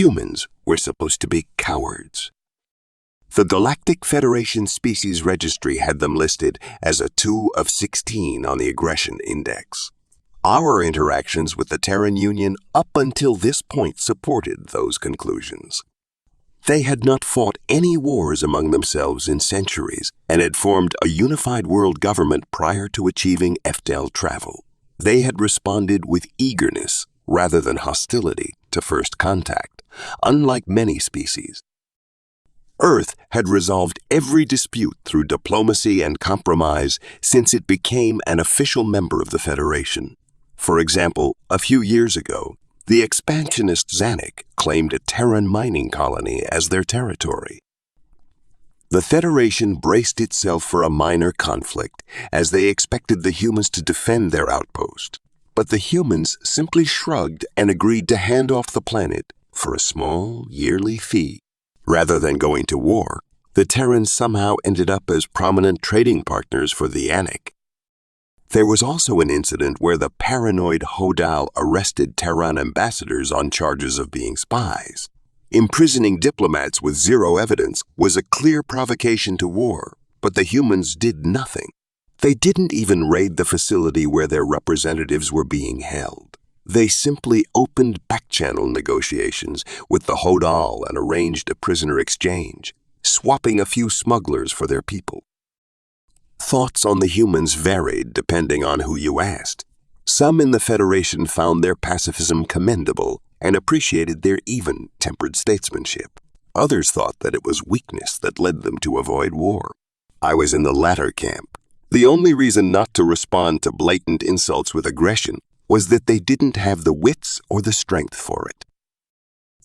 Humans were supposed to be cowards. The Galactic Federation Species Registry had them listed as a 2 of 16 on the aggression index. Our interactions with the Terran Union up until this point supported those conclusions. They had not fought any wars among themselves in centuries and had formed a unified world government prior to achieving FDL travel. They had responded with eagerness rather than hostility to first contact, unlike many species. Earth had resolved every dispute through diplomacy and compromise since it became an official member of the Federation. For example, a few years ago, the expansionist Zanuck claimed a Terran mining colony as their territory. The Federation braced itself for a minor conflict as they expected the humans to defend their outpost. But the humans simply shrugged and agreed to hand off the planet for a small yearly fee. Rather than going to war, the Terrans somehow ended up as prominent trading partners for the Zanuck. There was also an incident where the paranoid Hodal arrested Terran ambassadors on charges of being spies. Imprisoning diplomats with zero evidence was a clear provocation to war, but the humans did nothing. They didn't even raid the facility where their representatives were being held. They simply opened back-channel negotiations with the Hodal and arranged a prisoner exchange, swapping a few smugglers for their people. Thoughts on the humans varied depending on who you asked. Some in the Federation found their pacifism commendable and appreciated their even-tempered statesmanship. Others thought that it was weakness that led them to avoid war. I was in the latter camp. The only reason not to respond to blatant insults with aggression was that they didn't have the wits or the strength for it.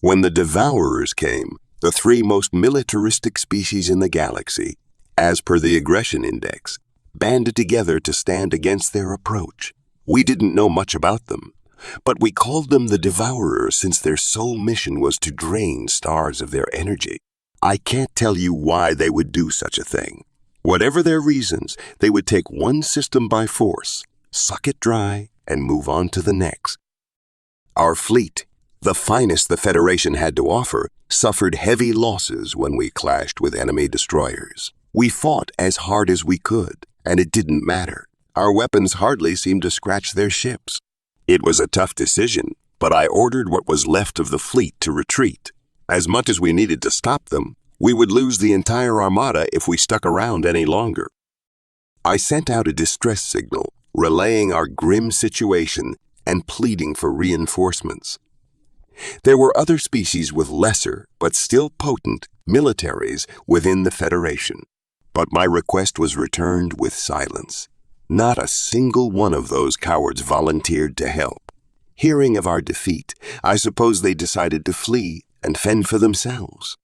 When the Devourers came, the 3 most militaristic species in the galaxy, as per the aggression index, banded together to stand against their approach. We didn't know much about them, but we called them the Devourers since their sole mission was to drain stars of their energy. I can't tell you why they would do such a thing. Whatever their reasons, they would take one system by force, suck it dry, and move on to the next. Our fleet, the finest the Federation had to offer, suffered heavy losses when we clashed with enemy destroyers. We fought as hard as we could, and it didn't matter. Our weapons hardly seemed to scratch their ships. It was a tough decision, but I ordered what was left of the fleet to retreat. As much as we needed to stop them, we would lose the entire armada if we stuck around any longer. I sent out a distress signal, relaying our grim situation and pleading for reinforcements. There were other species with lesser, but still potent, militaries within the Federation. But my request was returned with silence. Not a single one of those cowards volunteered to help. Hearing of our defeat, I suppose they decided to flee and fend for themselves.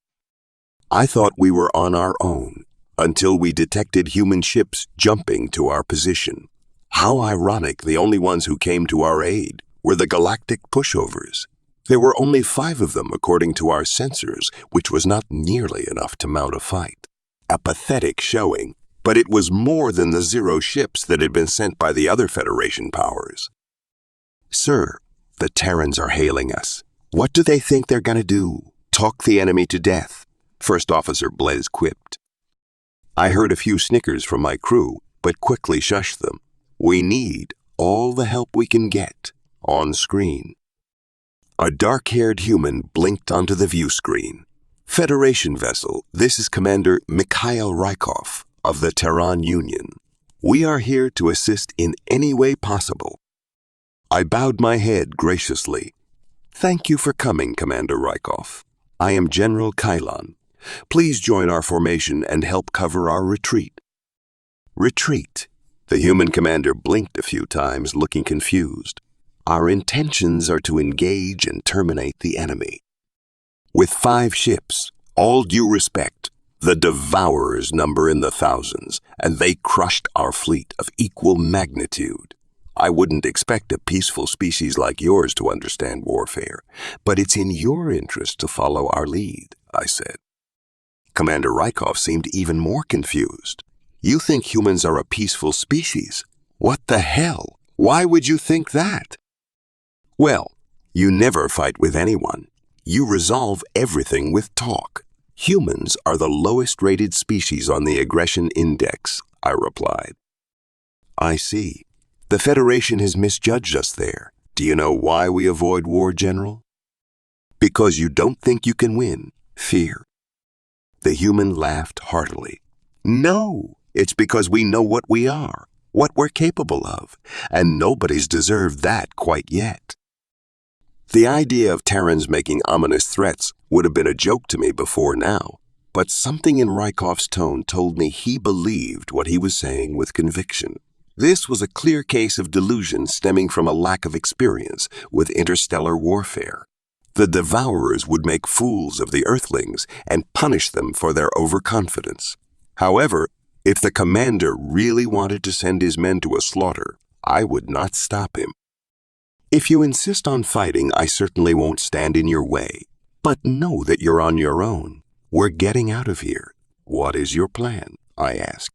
I thought we were on our own until we detected human ships jumping to our position. How ironic the only ones who came to our aid were the galactic pushovers. There were only 5 of them according to our sensors, which was not nearly enough to mount a fight. A pathetic showing, but it was more than the 0 ships that had been sent by the other Federation powers. Sir, the Terrans are hailing us. What do they think they're going to do? Talk the enemy to death, First Officer Blaise quipped. I heard a few snickers from my crew, but quickly shushed them. We need all the help we can get, on screen. A dark-haired human blinked onto the view screen. Federation vessel, this is Commander Mikhail Rykov of the Terran Union. We are here to assist in any way possible. I bowed my head graciously. Thank you for coming, Commander Rykov. I am General Kylon. Please join our formation and help cover our retreat. Retreat? The human commander blinked a few times, looking confused. Our intentions are to engage and terminate the enemy. With 5 ships, all due respect, the Devourers number in the thousands, and they crushed our fleet of equal magnitude. I wouldn't expect a peaceful species like yours to understand warfare, but it's in your interest to follow our lead, I said. Commander Rykov seemed even more confused. You think humans are a peaceful species? What the hell? Why would you think that? Well, you never fight with anyone. You resolve everything with talk. Humans are the lowest-rated species on the aggression index, I replied. I see. The Federation has misjudged us there. Do you know why we avoid war, General? Because you don't think you can win. Fear. The human laughed heartily. No, it's because we know what we are, what we're capable of, and nobody's deserved that quite yet. The idea of Terrans making ominous threats would have been a joke to me before now, but something in Rykov's tone told me he believed what he was saying with conviction. This was a clear case of delusion stemming from a lack of experience with interstellar warfare. The Devourers would make fools of the Earthlings and punish them for their overconfidence. However, if the commander really wanted to send his men to a slaughter, I would not stop him. If you insist on fighting, I certainly won't stand in your way. But know that you're on your own. We're getting out of here. What is your plan? I asked.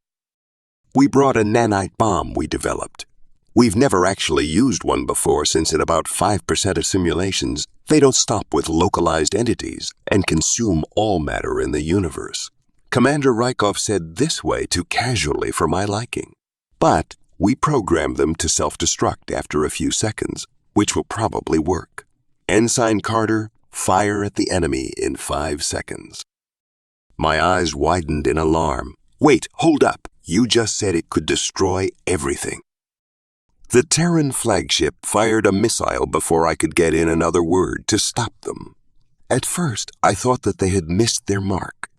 We brought a nanite bomb we developed. We've never actually used one before since in about 5% of simulations, they don't stop with localized entities and consume all matter in the universe. Commander Rykov said this way too casually for my liking. But we programmed them to self-destruct after a few seconds, which will probably work. Ensign Carter, fire at the enemy in 5 seconds. My eyes widened in alarm. Wait, hold up. You just said it could destroy everything. The Terran flagship fired a missile before I could get in another word to stop them. At first, I thought that they had missed their mark.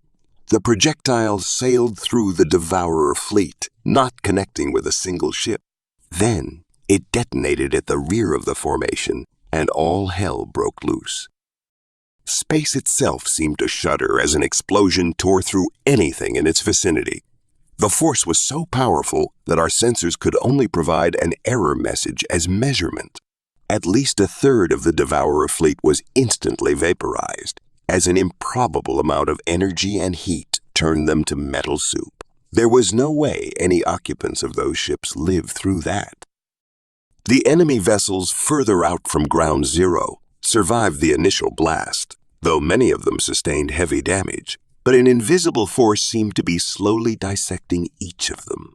The projectile sailed through the Devourer fleet, not connecting with a single ship. Then, it detonated at the rear of the formation, and all hell broke loose. Space itself seemed to shudder as an explosion tore through anything in its vicinity. The force was so powerful that our sensors could only provide an error message as measurement. At least a third of the Devourer fleet was instantly vaporized, as an improbable amount of energy and heat turned them to metal soup. There was no way any occupants of those ships lived through that. The enemy vessels further out from ground zero survived the initial blast, though many of them sustained heavy damage. But an invisible force seemed to be slowly dissecting each of them.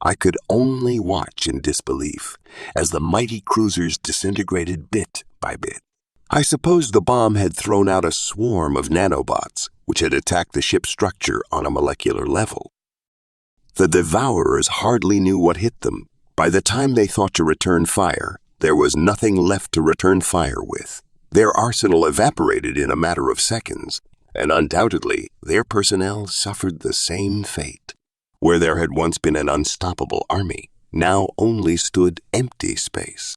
I could only watch in disbelief as the mighty cruisers disintegrated bit by bit. I suppose the bomb had thrown out a swarm of nanobots, which had attacked the ship's structure on a molecular level. The Devourers hardly knew what hit them. By the time they thought to return fire, there was nothing left to return fire with. Their arsenal evaporated in a matter of seconds, and undoubtedly, their personnel suffered the same fate. Where there had once been an unstoppable army, now only stood empty space.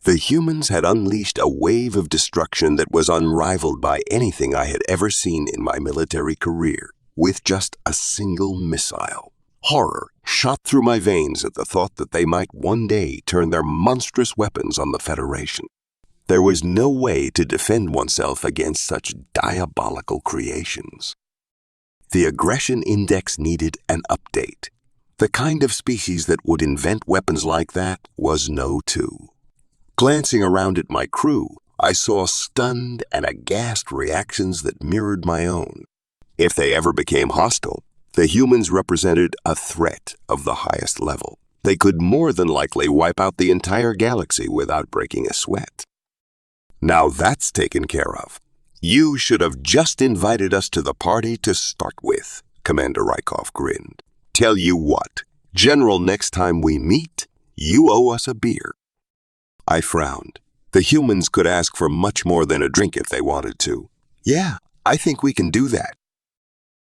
The humans had unleashed a wave of destruction that was unrivaled by anything I had ever seen in my military career, with just a single missile. Horror shot through my veins at the thought that they might one day turn their monstrous weapons on the Federation. There was no way to defend oneself against such diabolical creations. The aggression index needed an update. The kind of species that would invent weapons like that was No. 2. Glancing around at my crew, I saw stunned and aghast reactions that mirrored my own. If they ever became hostile, the humans represented a threat of the highest level. They could more than likely wipe out the entire galaxy without breaking a sweat. Now that's taken care of. You should have just invited us to the party to start with, Commander Rykov grinned. Tell you what, General, next time we meet, you owe us a beer. I frowned. The humans could ask for much more than a drink if they wanted to. Yeah, I think we can do that.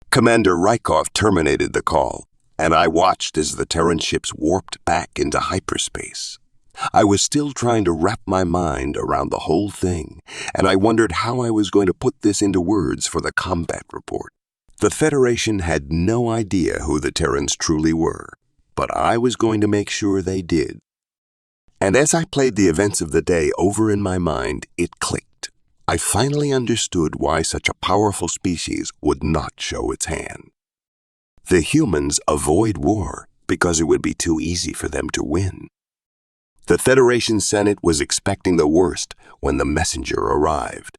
Commander Rykov terminated the call, and I watched as the Terran ships warped back into hyperspace. I was still trying to wrap my mind around the whole thing, and I wondered how I was going to put this into words for the combat report. The Federation had no idea who the Terrans truly were, but I was going to make sure they did. And as I played the events of the day over in my mind, it clicked. I finally understood why such a powerful species would not show its hand. The humans avoid war because it would be too easy for them to win. The Federation Senate was expecting the worst when the messenger arrived.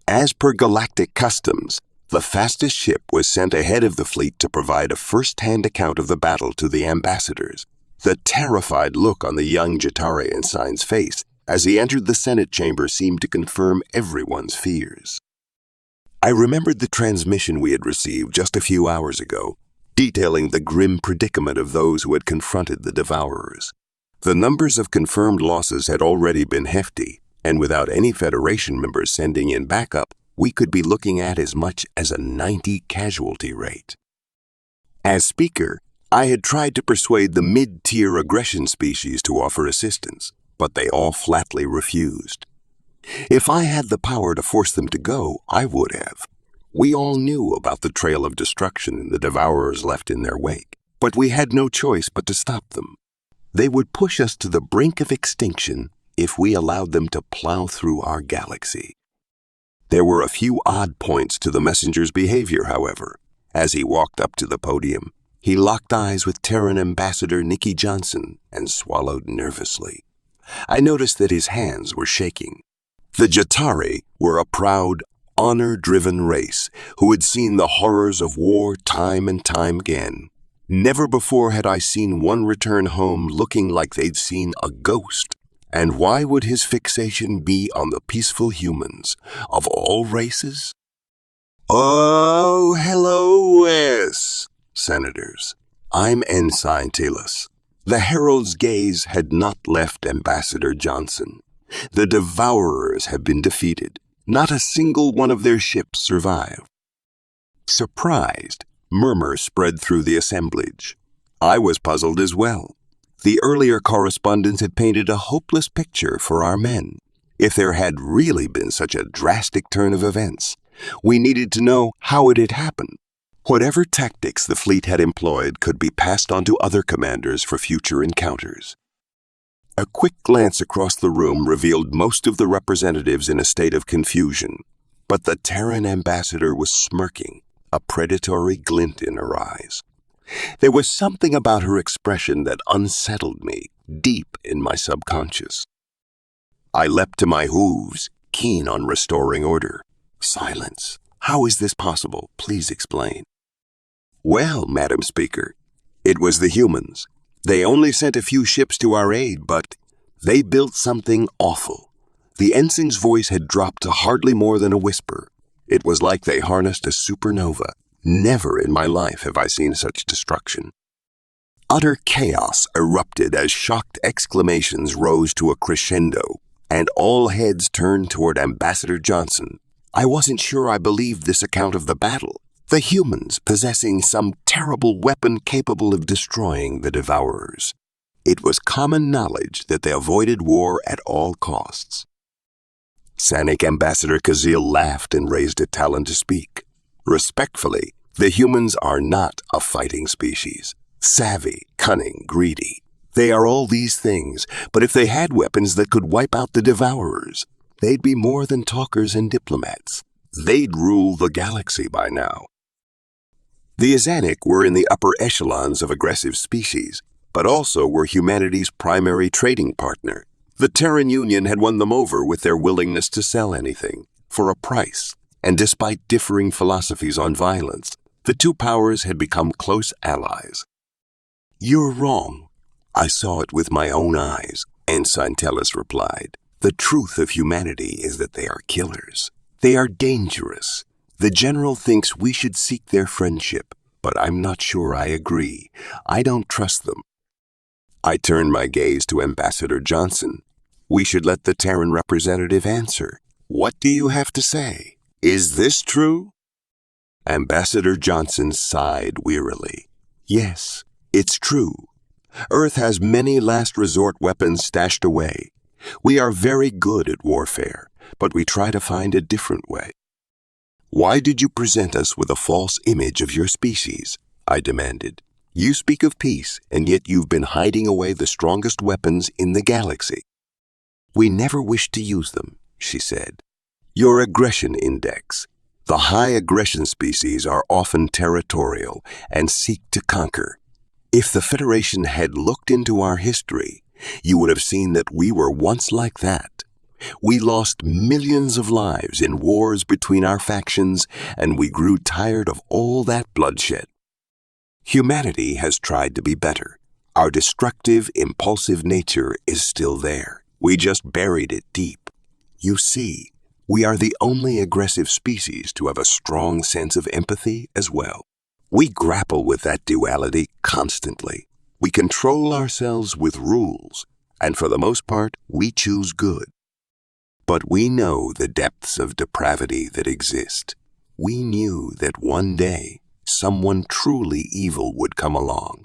As per galactic customs, the fastest ship was sent ahead of the fleet to provide a first-hand account of the battle to the ambassadors. The terrified look on the young Jatari ensign's face as he entered the Senate chamber seemed to confirm everyone's fears. I remembered the transmission we had received just a few hours ago, detailing the grim predicament of those who had confronted the Devourers. The numbers of confirmed losses had already been hefty, and without any Federation members sending in backup, we could be looking at as much as a 90 casualty rate. As speaker, I had tried to persuade the mid-tier aggression species to offer assistance, but they all flatly refused. If I had the power to force them to go, I would have. We all knew about the trail of destruction the Devourers left in their wake, but we had no choice but to stop them. They would push us to the brink of extinction if we allowed them to plow through our galaxy. There were a few odd points to the messenger's behavior, however. As he walked up to the podium, he locked eyes with Terran Ambassador Nikki Johnson and swallowed nervously. I noticed that his hands were shaking. The Jatari were a proud, honor-driven race who had seen the horrors of war time and time again. Never before had I seen one return home looking like they'd seen a ghost. And why would his fixation be on the peaceful humans of all races? Oh, hello, yes, Senators. I'm Ensign Tillis. The Herald's gaze had not left Ambassador Johnson. The Devourers have been defeated. Not a single one of their ships survived. Surprised, murmurs spread through the assemblage. I was puzzled as well. The earlier correspondence had painted a hopeless picture for our men. If there had really been such a drastic turn of events, we needed to know how it had happened. Whatever tactics the fleet had employed could be passed on to other commanders for future encounters. A quick glance across the room revealed most of the representatives in a state of confusion, but the Terran ambassador was smirking, a predatory glint in her eyes. There was something about her expression that unsettled me deep in my subconscious. I leapt to my hooves, keen on restoring order. Silence. How is this possible? Please explain. Well, Madam Speaker, it was the humans. They only sent a few ships to our aid, but they built something awful. The ensign's voice had dropped to hardly more than a whisper. It was like they harnessed a supernova. Never in my life have I seen such destruction. Utter chaos erupted as shocked exclamations rose to a crescendo, and all heads turned toward Ambassador Johnson. I wasn't sure I believed this account of the battle. The humans possessing some terrible weapon capable of destroying the Devourers. It was common knowledge that they avoided war at all costs. Sanic Ambassador Kazil laughed and raised a talon to speak. Respectfully, the humans are not a fighting species. Savvy, cunning, greedy. They are all these things, but if they had weapons that could wipe out the Devourers, they'd be more than talkers and diplomats. They'd rule the galaxy by now. The Azanic were in the upper echelons of aggressive species, but also were humanity's primary trading partner. The Terran Union had won them over with their willingness to sell anything, for a price, and despite differing philosophies on violence, the two powers had become close allies. You're wrong. I saw it with my own eyes, Ensign Tellus replied. The truth of humanity is that they are killers. They are dangerous. The General thinks we should seek their friendship, but I'm not sure I agree. I don't trust them. I turned my gaze to Ambassador Johnson. We should let the Terran representative answer. What do you have to say? Is this true? Ambassador Johnson sighed wearily. Yes, it's true. Earth has many last resort weapons stashed away. We are very good at warfare, but we try to find a different way. Why did you present us with a false image of your species? I demanded. You speak of peace, and yet you've been hiding away the strongest weapons in the galaxy. We never wished to use them, she said. Your aggression index. The high aggression species are often territorial and seek to conquer. If the Federation had looked into our history, you would have seen that we were once like that. We lost millions of lives in wars between our factions, and we grew tired of all that bloodshed. Humanity has tried to be better. Our destructive, impulsive nature is still there. We just buried it deep. You see, we are the only aggressive species to have a strong sense of empathy as well. We grapple with that duality constantly. We control ourselves with rules, and for the most part, we choose good. But we know the depths of depravity that exist. We knew that one day, someone truly evil would come along,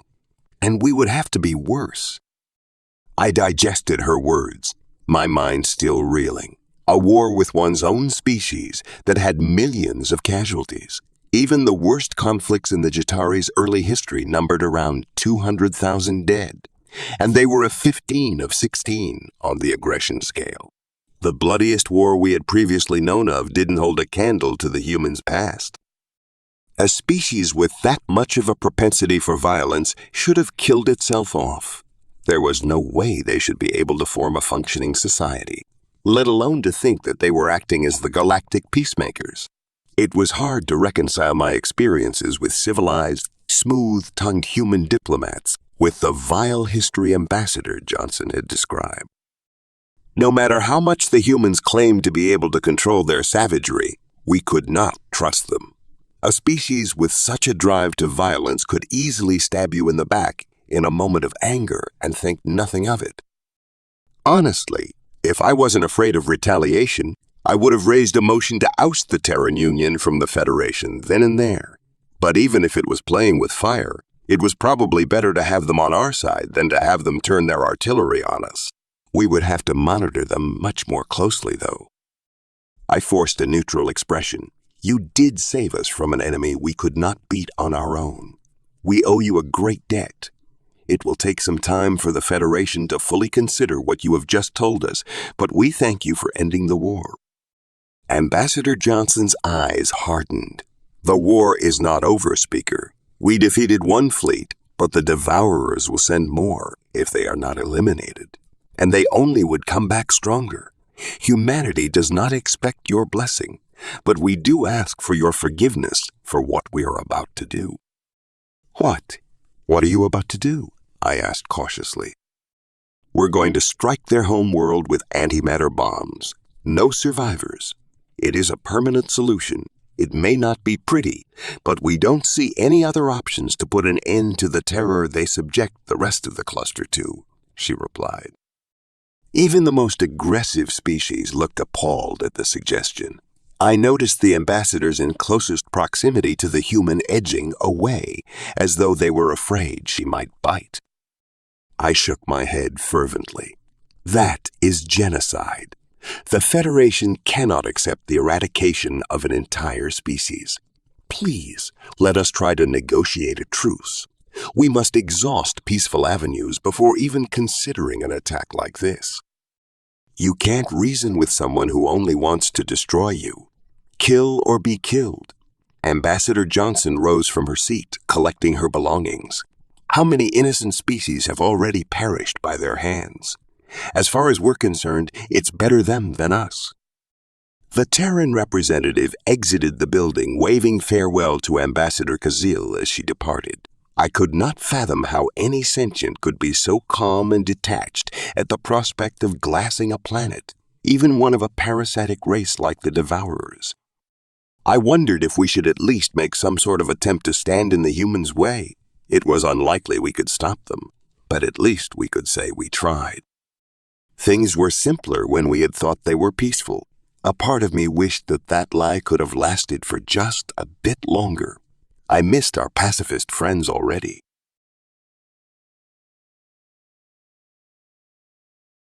and we would have to be worse. I digested her words, my mind still reeling. A war with one's own species that had millions of casualties. Even the worst conflicts in the Jatari's early history numbered around 200,000 dead, and they were a 15 of 16 on the aggression scale. The bloodiest war we had previously known of didn't hold a candle to the humans' past. A species with that much of a propensity for violence should have killed itself off. There was no way they should be able to form a functioning society, let alone to think that they were acting as the galactic peacemakers. It was hard to reconcile my experiences with civilized, smooth-tongued human diplomats with the vile history ambassador Johnson had described. No matter how much the humans claimed to be able to control their savagery, we could not trust them. A species with such a drive to violence could easily stab you in the back in a moment of anger and think nothing of it. Honestly, if I wasn't afraid of retaliation, I would have raised a motion to oust the Terran Union from the Federation then and there. But even if it was playing with fire, it was probably better to have them on our side than to have them turn their artillery on us. We would have to monitor them much more closely, though. I forced a neutral expression. You did save us from an enemy we could not beat on our own. We owe you a great debt. It will take some time for the Federation to fully consider what you have just told us, but we thank you for ending the war. Ambassador Johnson's eyes hardened. The war is not over, Speaker. We defeated one fleet, but the Devourers will send more if they are not eliminated. And they only would come back stronger. Humanity does not expect your blessing, but we do ask for your forgiveness for what we are about to do. What? What are you about to do? I asked cautiously. We're going to strike their home world with antimatter bombs. No survivors. It is a permanent solution. It may not be pretty, but we don't see any other options to put an end to the terror they subject the rest of the cluster to, she replied. Even the most aggressive species looked appalled at the suggestion. I noticed the ambassadors in closest proximity to the human edging away, as though they were afraid she might bite. I shook my head fervently. That is genocide. The Federation cannot accept the eradication of an entire species. Please, let us try to negotiate a truce. We must exhaust peaceful avenues before even considering an attack like this. You can't reason with someone who only wants to destroy you. Kill or be killed. Ambassador Johnson rose from her seat, collecting her belongings. How many innocent species have already perished by their hands? As far as we're concerned, it's better them than us. The Terran representative exited the building, waving farewell to Ambassador Kazil as she departed. I could not fathom how any sentient could be so calm and detached at the prospect of glassing a planet, even one of a parasitic race like the Devourers. I wondered if we should at least make some sort of attempt to stand in the humans' way. It was unlikely we could stop them, but at least we could say we tried. Things were simpler when we had thought they were peaceful. A part of me wished that lie could have lasted for just a bit longer. I missed our pacifist friends already.